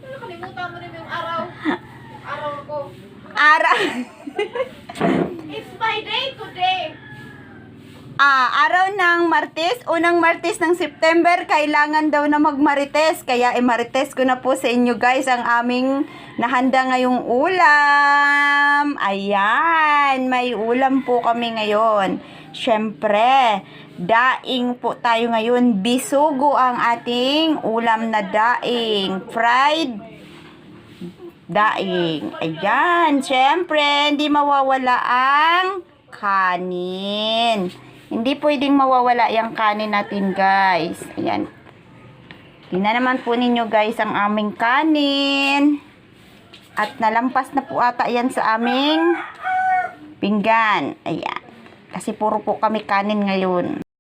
Nakalimutan mo rin yung araw. Araw ko. Araw. It's my day today. Araw ng Martes, unang Martes ng September, kailangan daw na magmarites. Kaya marites ko na po sa inyo guys ang aming nahanda ngayong ulam. Ayan, may ulam po kami ngayon. Syempre, daing po tayo ngayon. Bisugo ang ating ulam na daing. Fried daing. Ayan, syempre, hindi mawawala ang kanin. Hindi pwedeng mawawala yung kanin natin, guys. Ayan. Tingnan naman po ninyo, guys, ang aming kanin. At nalampas na po ata yan sa aming pinggan. Ayan. Kasi puro po kami kanin ngayon.